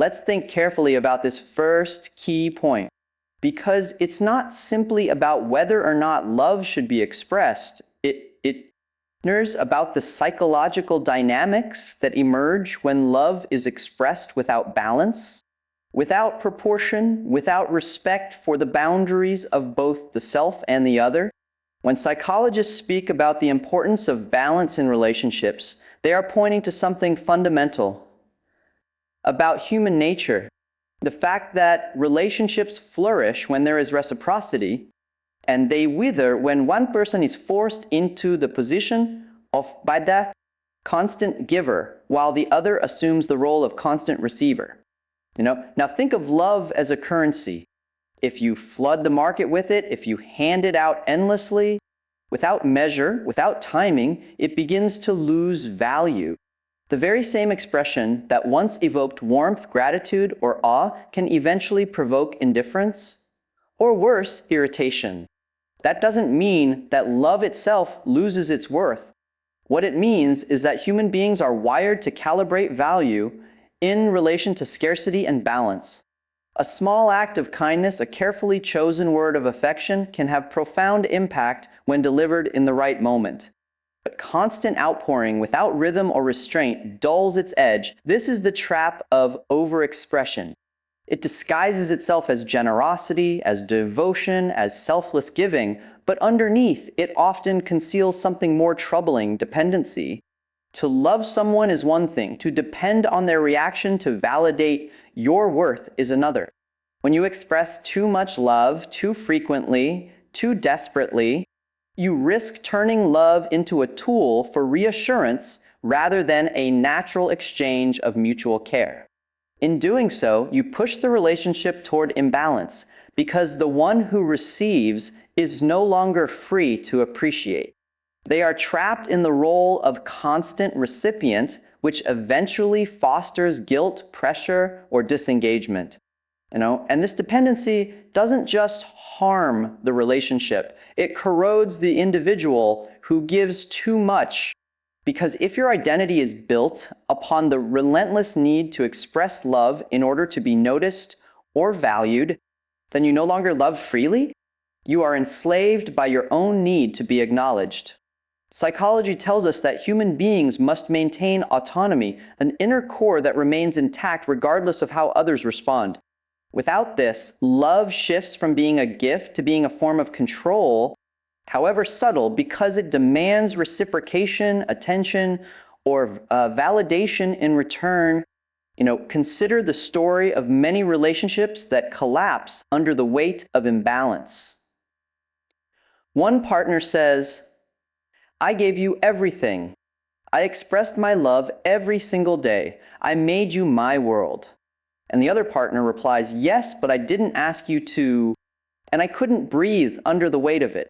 Let's think carefully about this first key point, because it's not simply about whether or not love should be expressed. It matters about the psychological dynamics that emerge when love is expressed without balance, without proportion, without respect for the boundaries of both the self and the other. When psychologists speak about the importance of balance in relationships, they are pointing to something fundamental about human nature. The fact that relationships flourish when there is reciprocity, and they wither when one person is forced into the position of, by that, constant giver, while the other assumes the role of constant receiver. Now think of love as a currency. If you flood the market with it, if you hand it out endlessly, without measure, without timing, it begins to lose value. The very same expression that once evoked warmth, gratitude, or awe can eventually provoke indifference, or worse, irritation. That doesn't mean that love itself loses its worth. What it means is that human beings are wired to calibrate value in relation to scarcity and balance. A small act of kindness, a carefully chosen word of affection, can have profound impact when delivered in the right moment. But constant outpouring without rhythm or restraint dulls its edge. This is the trap of overexpression. It disguises itself as generosity, as devotion, as selfless giving, but underneath it often conceals something more troubling: dependency. To love someone is one thing. To depend on their reaction to validate your worth is another. When you express too much love, too frequently, too desperately, you risk turning love into a tool for reassurance rather than a natural exchange of mutual care. In doing so, you push the relationship toward imbalance because the one who receives is no longer free to appreciate. They are trapped in the role of constant recipient, which eventually fosters guilt, pressure, or disengagement. And this dependency doesn't just harm the relationship, it corrodes the individual who gives too much. Because if your identity is built upon the relentless need to express love in order to be noticed or valued, then you no longer love freely. You are enslaved by your own need to be acknowledged. Psychology tells us that human beings must maintain autonomy, an inner core that remains intact regardless of how others respond. Without this, love shifts from being a gift to being a form of control, however subtle, because it demands reciprocation, attention, or validation in return. Consider the story of many relationships that collapse under the weight of imbalance. One partner says, "I gave you everything. I expressed my love every single day. I made you my world." And the other partner replies, "Yes, but I didn't ask you to, and I couldn't breathe under the weight of it."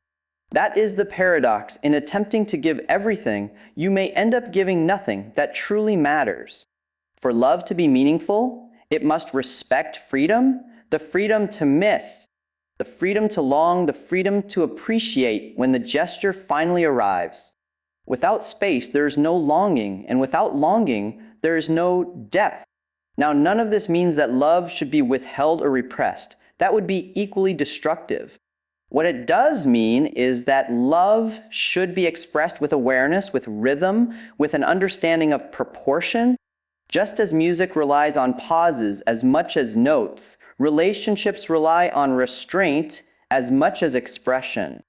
That is the paradox. In attempting to give everything, you may end up giving nothing that truly matters. For love to be meaningful, it must respect freedom, the freedom to miss, the freedom to long, the freedom to appreciate when the gesture finally arrives. Without space, there is no longing, and without longing, there is no depth. Now, none of this means that love should be withheld or repressed. That would be equally destructive. What it does mean is that love should be expressed with awareness, with rhythm, with an understanding of proportion. Just as music relies on pauses as much as notes, relationships rely on restraint as much as expression.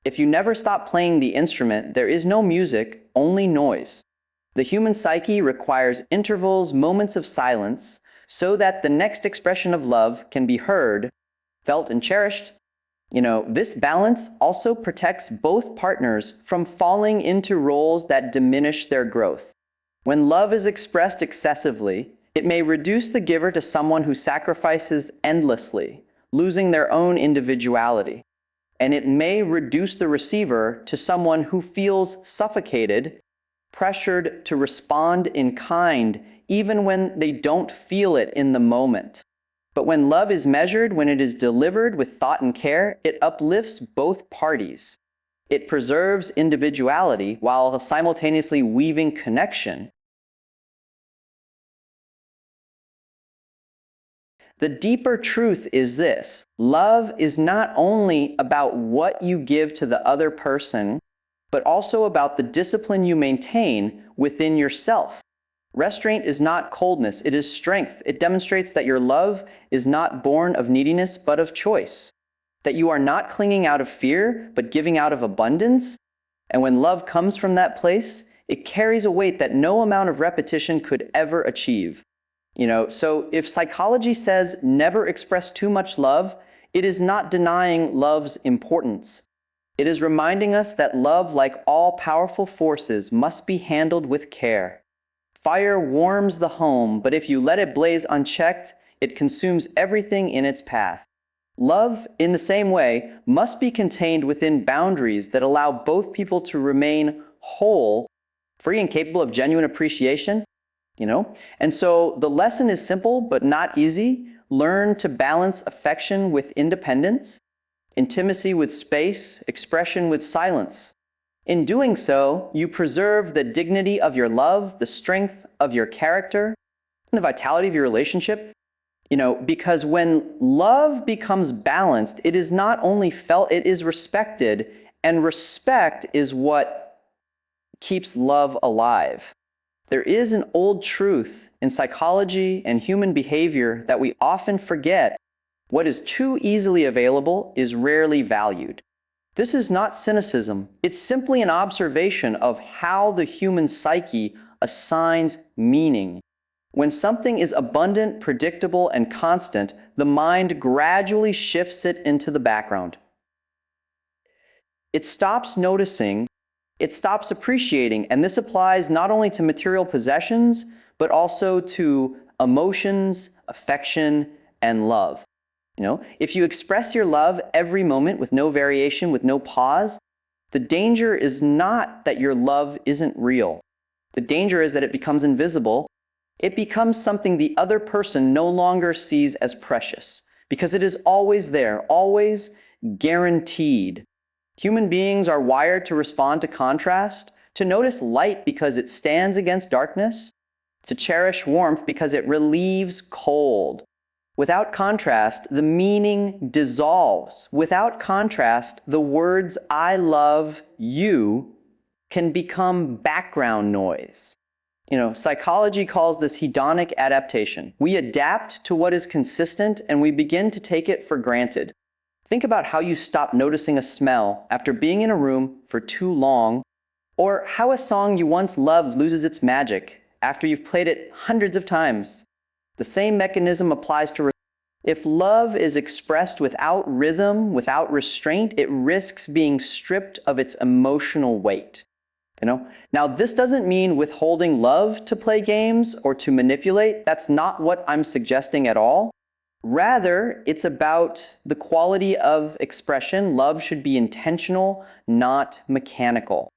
If you never stop playing the instrument, there is no music, only noise. The human psyche requires intervals, moments of silence, so that the next expression of love can be heard, felt, and cherished. This balance also protects both partners from falling into roles that diminish their growth. When love is expressed excessively, it may reduce the giver to someone who sacrifices endlessly, losing their own individuality. And it may reduce the receiver to someone who feels suffocated, pressured to respond in kind, even when they don't feel it in the moment. But when love is measured, when it is delivered with thought and care, it uplifts both parties. It preserves individuality while simultaneously weaving connection. The deeper truth is this: love is not only about what you give to the other person, but also about the discipline you maintain within yourself. Restraint is not coldness, it is strength. It demonstrates that your love is not born of neediness, but of choice. That you are not clinging out of fear, but giving out of abundance. And when love comes from that place, it carries a weight that no amount of repetition could ever achieve. So if psychology says never express too much love, it is not denying love's importance. It is reminding us that love, like all powerful forces, must be handled with care. Fire warms the home, but if you let it blaze unchecked, it consumes everything in its path. Love, in the same way, must be contained within boundaries that allow both people to remain whole, free and capable of genuine appreciation. And so the lesson is simple but not easy. Learn to balance affection with independence, intimacy with space, expression with silence. In doing so, you preserve the dignity of your love, the strength of your character, and the vitality of your relationship. Because when love becomes balanced, it is not only felt, it is respected, and respect is what keeps love alive. There is an old truth in psychology and human behavior that we often forget: what is too easily available is rarely valued. This is not cynicism. It's simply an observation of how the human psyche assigns meaning. When something is abundant, predictable, and constant, the mind gradually shifts it into the background. It stops noticing, it stops appreciating, and this applies not only to material possessions, but also to emotions, affection, and love. If you express your love every moment with no variation, with no pause, the danger is not that your love isn't real. The danger is that it becomes invisible. It becomes something the other person no longer sees as precious, because it is always there, always guaranteed. Human beings are wired to respond to contrast, to notice light because it stands against darkness, to cherish warmth because it relieves cold. Without contrast, the meaning dissolves. Without contrast, the words "I love you" can become background noise. Psychology calls this hedonic adaptation. We adapt to what is consistent and we begin to take it for granted. Think about how you stop noticing a smell after being in a room for too long, or how a song you once loved loses its magic after you've played it hundreds of times. The same mechanism applies to if love is expressed without rhythm, without restraint, it risks being stripped of its emotional weight. Now, this doesn't mean withholding love to play games or to manipulate. That's not what I'm suggesting at all. Rather, it's about the quality of expression. Love should be intentional, not mechanical.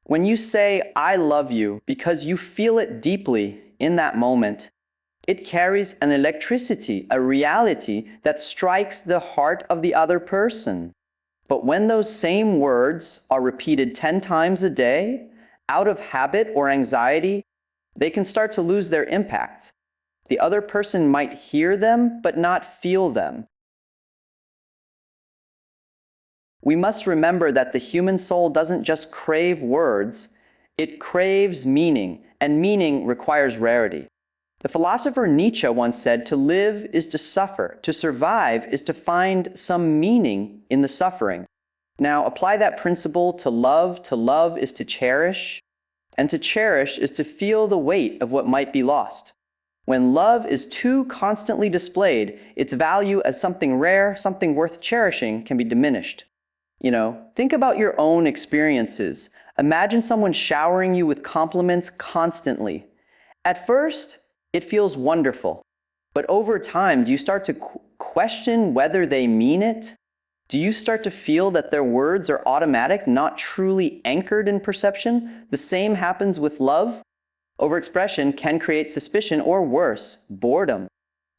When you say "I love you" because you feel it deeply in that moment, it carries an electricity, a reality that strikes the heart of the other person. But when those same words are repeated 10 times a day, out of habit or anxiety, they can start to lose their impact. The other person might hear them, but not feel them. We must remember that the human soul doesn't just crave words, it craves meaning, and meaning requires rarity. The philosopher Nietzsche once said, "To live is to suffer. To survive is to find some meaning in the suffering." Now, apply that principle to love. To love is to cherish, and to cherish is to feel the weight of what might be lost. When love is too constantly displayed, its value as something rare, something worth cherishing, can be diminished. Think about your own experiences. Imagine someone showering you with compliments constantly. At first, it feels wonderful, but over time, do you start to question whether they mean it? Do you start to feel that their words are automatic, not truly anchored in perception? The same happens with love. Overexpression can create suspicion or worse, boredom.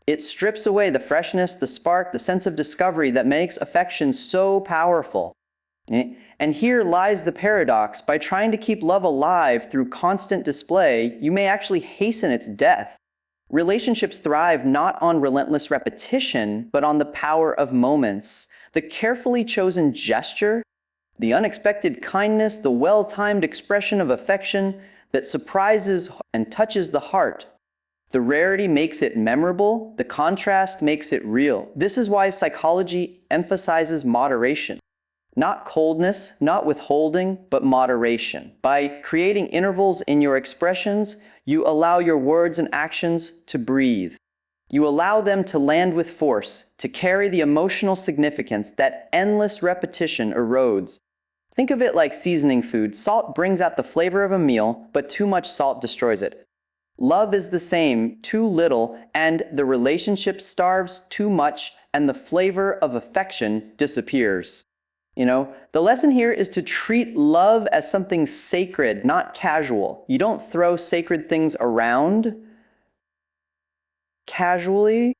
It strips away the freshness, the spark, the sense of discovery that makes affection so powerful. And here lies the paradox. By trying to keep love alive through constant display, you may actually hasten its death. Relationships thrive not on relentless repetition, but on the power of moments. The carefully chosen gesture, the unexpected kindness, the well-timed expression of affection that surprises and touches the heart. The rarity makes it memorable, the contrast makes it real. This is why psychology emphasizes moderation. Not coldness, not withholding, but moderation. By creating intervals in your expressions, you allow your words and actions to breathe. You allow them to land with force, to carry the emotional significance that endless repetition erodes. Think of it like seasoning food. Salt brings out the flavor of a meal, but too much salt destroys it. Love is the same, too little, and the relationship starves; too much, and the flavor of affection disappears. The lesson here is to treat love as something sacred, not casual. You don't throw sacred things around casually.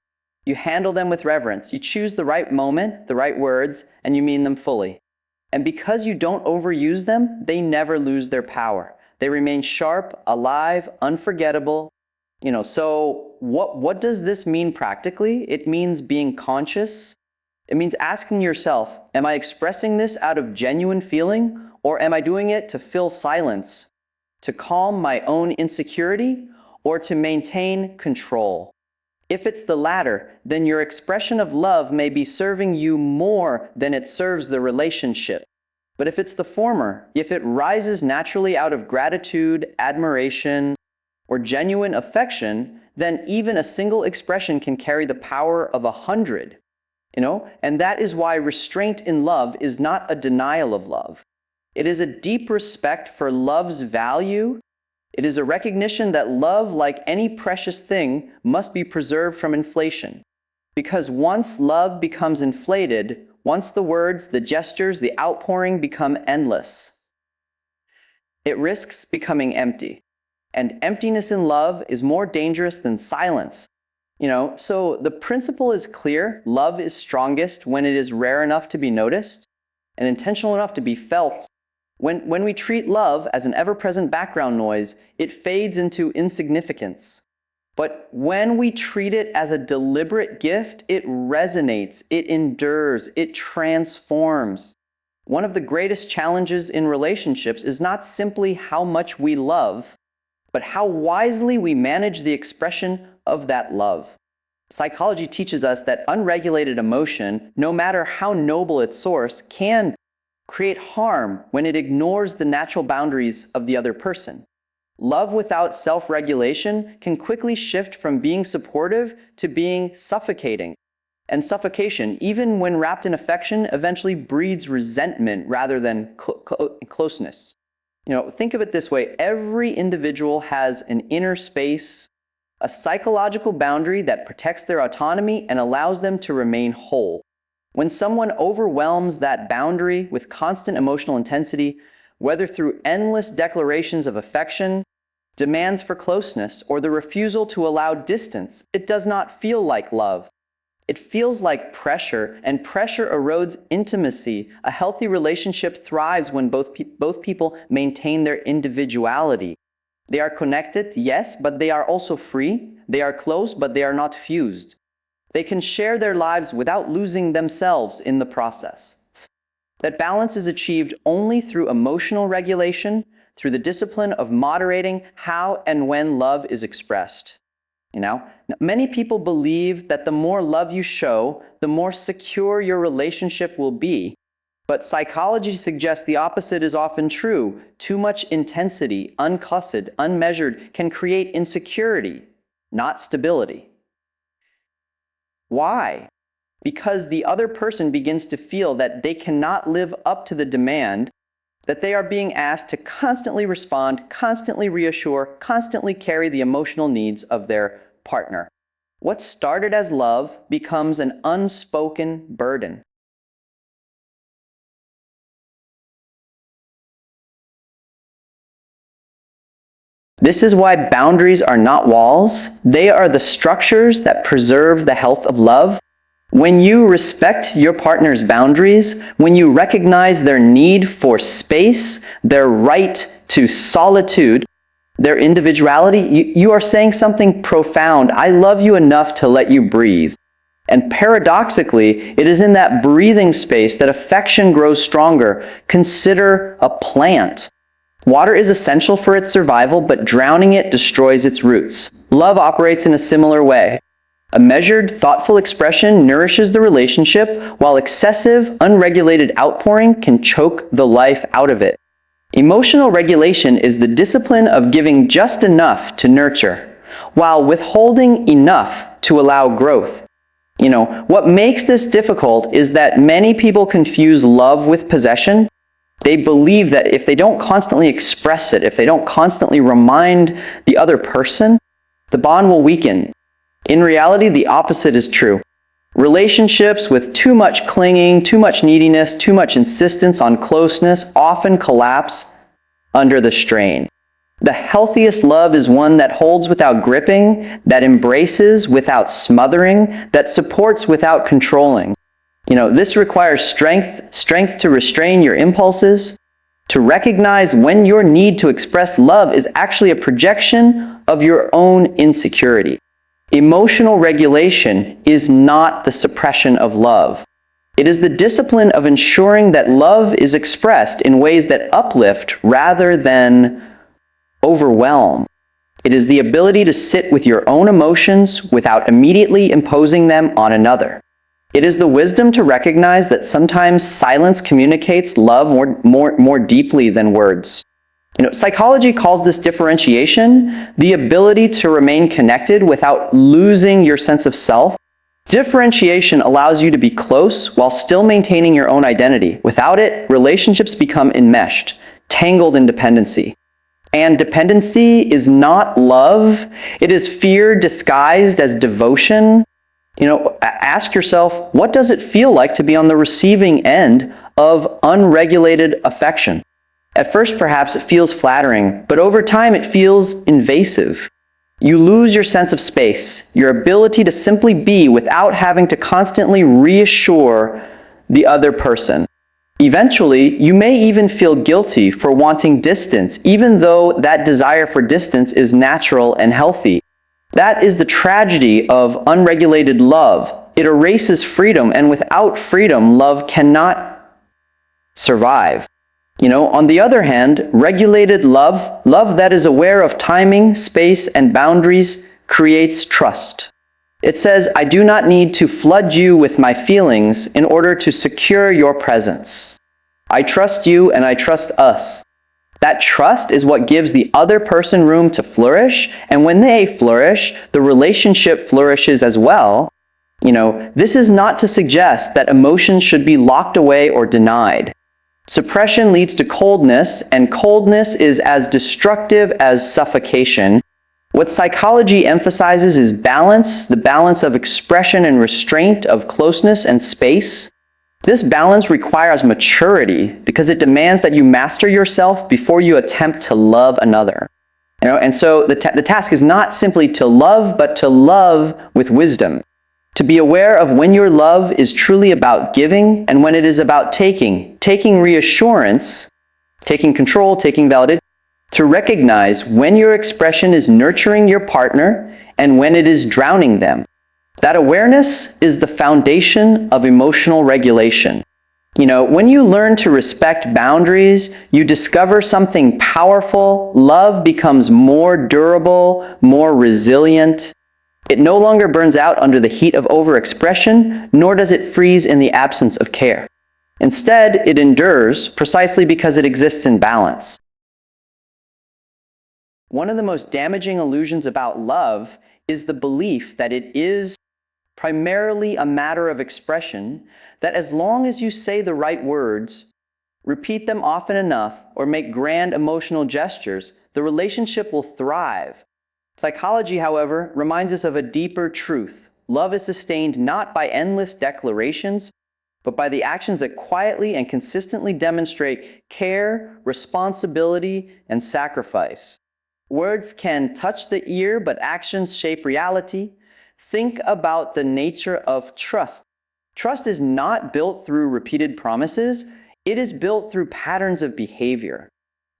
You handle them with reverence. You choose the right moment, the right words, and you mean them fully. And because you don't overuse them, they never lose their power. They remain sharp, alive, unforgettable. So what does this mean practically? It means being conscious. It means asking yourself, am I expressing this out of genuine feeling, or am I doing it to fill silence, to calm my own insecurity, or to maintain control? If it's the latter, then your expression of love may be serving you more than it serves the relationship. But if it's the former, if it rises naturally out of gratitude, admiration, or genuine affection, then even a single expression can carry the power of 100. And that is why restraint in love is not a denial of love. It is a deep respect for love's value. It is a recognition that love, like any precious thing, must be preserved from inflation. Because once love becomes inflated, once the words, the gestures, the outpouring become endless, it risks becoming empty. And emptiness in love is more dangerous than silence. So the principle is clear. Love is strongest when it is rare enough to be noticed and intentional enough to be felt. When we treat love as an ever-present background noise, it fades into insignificance. But when we treat it as a deliberate gift, it resonates, it endures, it transforms. One of the greatest challenges in relationships is not simply how much we love, but how wisely we manage the expression of that love. Psychology teaches us that unregulated emotion, no matter how noble its source, can create harm when it ignores the natural boundaries of the other person. Love without self-regulation can quickly shift from being supportive to being suffocating. And suffocation, even when wrapped in affection, eventually breeds resentment rather than closeness. Think of it this way. Every individual has an inner space, a psychological boundary that protects their autonomy and allows them to remain whole. When someone overwhelms that boundary with constant emotional intensity, whether through endless declarations of affection, demands for closeness, or the refusal to allow distance, it does not feel like love. It feels like pressure, and pressure erodes intimacy. A healthy relationship thrives when both people maintain their individuality. They are connected, yes, but they are also free. They are close, but they are not fused. They can share their lives without losing themselves in the process. That balance is achieved only through emotional regulation, through the discipline of moderating how and when love is expressed. Many people believe that the more love you show, the more secure your relationship will be. But psychology suggests the opposite is often true. Too much intensity, uncussed, unmeasured, can create insecurity, not stability. Why? Because the other person begins to feel that they cannot live up to the demand, that they are being asked to constantly respond, constantly reassure, constantly carry the emotional needs of their partner. What started as love becomes an unspoken burden. This is why boundaries are not walls. They are the structures that preserve the health of love. When you respect your partner's boundaries, when you recognize their need for space, their right to solitude, their individuality. You are saying something profound. I love you enough to let you breathe. And paradoxically, it is in that breathing space that affection grows stronger. Consider a plant. Water is essential for its survival, but drowning it destroys its roots. Love operates in a similar way. A measured, thoughtful expression nourishes the relationship, while excessive, unregulated outpouring can choke the life out of it. Emotional regulation is the discipline of giving just enough to nurture, while withholding enough to allow growth. What makes this difficult is that many people confuse love with possession. They believe that if they don't constantly express it, if they don't constantly remind the other person, the bond will weaken. In reality, the opposite is true. Relationships with too much clinging, too much neediness, too much insistence on closeness often collapse under the strain. The healthiest love is one that holds without gripping, that embraces without smothering, that supports without controlling. This requires strength to restrain your impulses, to recognize when your need to express love is actually a projection of your own insecurity. Emotional regulation is not the suppression of love. It is the discipline of ensuring that love is expressed in ways that uplift rather than overwhelm. It is the ability to sit with your own emotions without immediately imposing them on another. It is the wisdom to recognize that sometimes silence communicates love more deeply than words. Psychology calls this differentiation the ability to remain connected without losing your sense of self. Differentiation allows you to be close while still maintaining your own identity. Without it, relationships become enmeshed, tangled in dependency. And dependency is not love. It is fear disguised as devotion. Ask yourself, what does it feel like to be on the receiving end of unregulated affection? At first, perhaps it feels flattering, but over time it feels invasive. You lose your sense of space, your ability to simply be without having to constantly reassure the other person. Eventually, you may even feel guilty for wanting distance, even though that desire for distance is natural and healthy. That is the tragedy of unregulated love. It erases freedom, and without freedom, love cannot survive. On the other hand, regulated love that is aware of timing, space, and boundaries, creates trust. It says, I do not need to flood you with my feelings in order to secure your presence. I trust you and I trust us. That trust is what gives the other person room to flourish, and when they flourish, the relationship flourishes as well. This is not to suggest that emotions should be locked away or denied. Suppression leads to coldness, and coldness is as destructive as suffocation. What psychology emphasizes is balance, the balance of expression and restraint, of closeness and space. This balance requires maturity because it demands that you master yourself before you attempt to love another. And so the task is not simply to love, but to love with wisdom. To be aware of when your love is truly about giving and when it is about taking reassurance, taking control, taking validation. To recognize when your expression is nurturing your partner and when it is drowning them. That awareness is the foundation of emotional regulation. When you learn to respect boundaries, you discover something powerful. Love becomes more durable, more resilient. It no longer burns out under the heat of overexpression, nor does it freeze in the absence of care. Instead, it endures precisely because it exists in balance. One of the most damaging illusions about love is the belief that it is primarily a matter of expression, that as long as you say the right words, repeat them often enough, or make grand emotional gestures, the relationship will thrive. Psychology, however, reminds us of a deeper truth. Love is sustained not by endless declarations, but by the actions that quietly and consistently demonstrate care, responsibility, and sacrifice. Words can touch the ear, but actions shape reality. Think about the nature of trust. Trust is not built through repeated promises. It is built through patterns of behavior.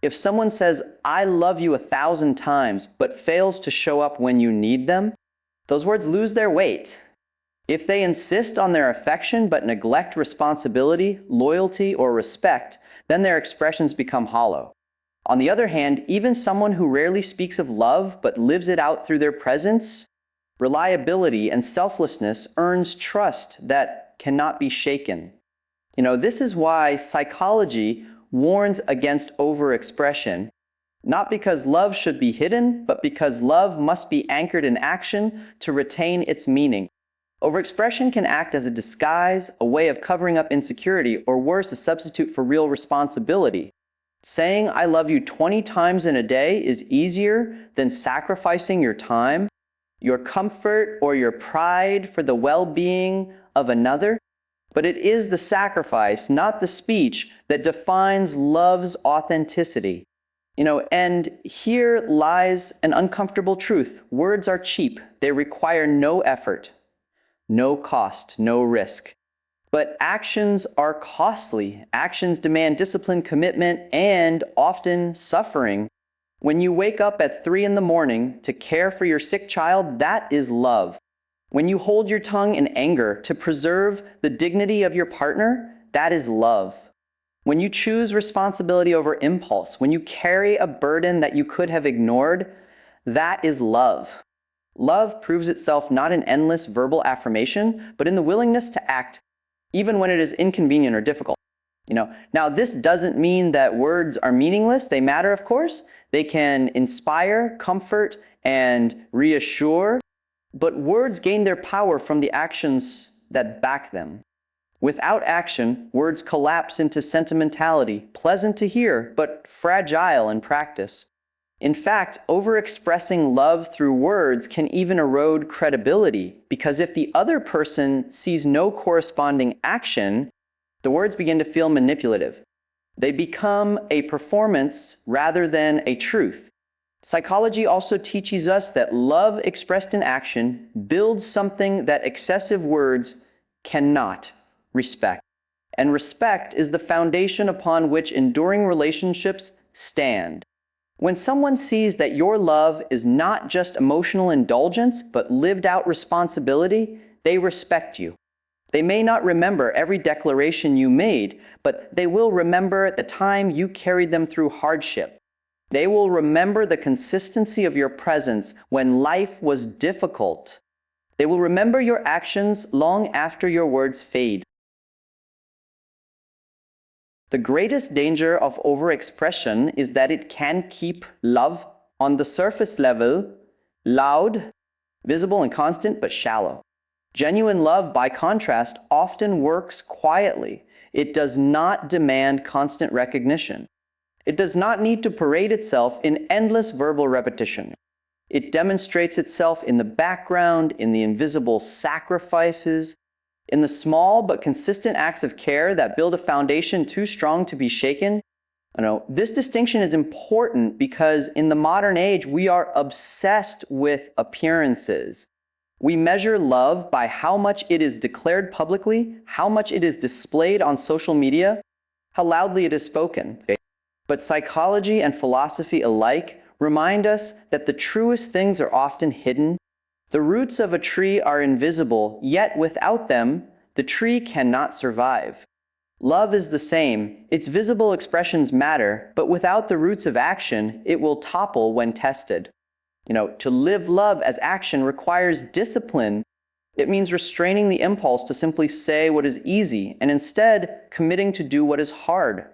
If someone says, "I love you 1,000 times," but fails to show up when you need them, those words lose their weight. If they insist on their affection but neglect responsibility, loyalty, or respect, then their expressions become hollow. On the other hand, even someone who rarely speaks of love but lives it out through their presence, reliability, and selflessness earns trust that cannot be shaken. This is why psychology warns against overexpression, not because love should be hidden, but because love must be anchored in action to retain its meaning. Overexpression can act as a disguise, a way of covering up insecurity, or worse, a substitute for real responsibility. Saying "I love you" 20 times in a day is easier than sacrificing your time, your comfort, or your pride for the well-being of another. But it is the sacrifice, not the speech, that defines love's authenticity. And here lies an uncomfortable truth. Words are cheap. They require no effort, no cost, no risk. But actions are costly. Actions demand discipline, commitment, and often suffering. When you wake up at 3 in the morning to care for your sick child, that is love. When you hold your tongue in anger to preserve the dignity of your partner, that is love. When you choose responsibility over impulse, when you carry a burden that you could have ignored, that is love. Love proves itself not in endless verbal affirmation, but in the willingness to act, even when it is inconvenient or difficult. Now, this doesn't mean that words are meaningless. They matter, of course. They can inspire, comfort, and reassure. But words gain their power from the actions that back them. Without action, words collapse into sentimentality, pleasant to hear, but fragile in practice. In fact, overexpressing love through words can even erode credibility, because if the other person sees no corresponding action, the words begin to feel manipulative. They become a performance rather than a truth. Psychology also teaches us that love expressed in action builds something that excessive words cannot: respect. And respect is the foundation upon which enduring relationships stand. When someone sees that your love is not just emotional indulgence, but lived out responsibility, they respect you. They may not remember every declaration you made, but they will remember the time you carried them through hardship. They will remember the consistency of your presence when life was difficult. They will remember your actions long after your words fade. The greatest danger of overexpression is that it can keep love on the surface level, loud, visible and constant, but shallow. Genuine love, by contrast, often works quietly. It does not demand constant recognition. It does not need to parade itself in endless verbal repetition. It demonstrates itself in the background, in the invisible sacrifices, in the small but consistent acts of care that build a foundation too strong to be shaken. This distinction is important because in the modern age, we are obsessed with appearances. We measure love by how much it is declared publicly, how much it is displayed on social media, how loudly it is spoken. But psychology and philosophy alike remind us that the truest things are often hidden. The roots of a tree are invisible, yet without them, the tree cannot survive. Love is the same. Its visible expressions matter, but without the roots of action, it will topple when tested. To live love as action requires discipline. It means restraining the impulse to simply say what is easy and instead committing to do what is hard.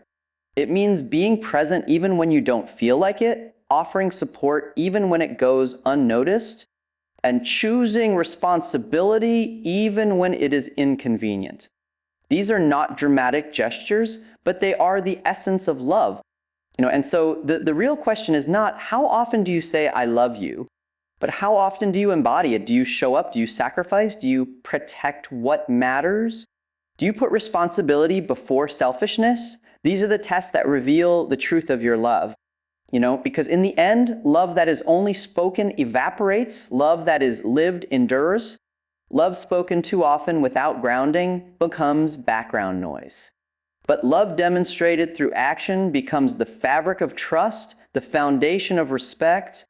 It means being present even when you don't feel like it, offering support even when it goes unnoticed, and choosing responsibility even when it is inconvenient. These are not dramatic gestures, but they are the essence of love. And so the real question is not how often do you say "I love you," but how often do you embody it? Do you show up? Do you sacrifice? Do you protect what matters? Do you put responsibility before selfishness? These are the tests that reveal the truth of your love. Because in the end, love that is only spoken evaporates. Love that is lived endures. Love spoken too often without grounding becomes background noise. But love demonstrated through action becomes the fabric of trust, the foundation of respect,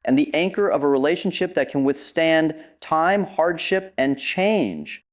and the anchor of a relationship that can withstand time, hardship, and change.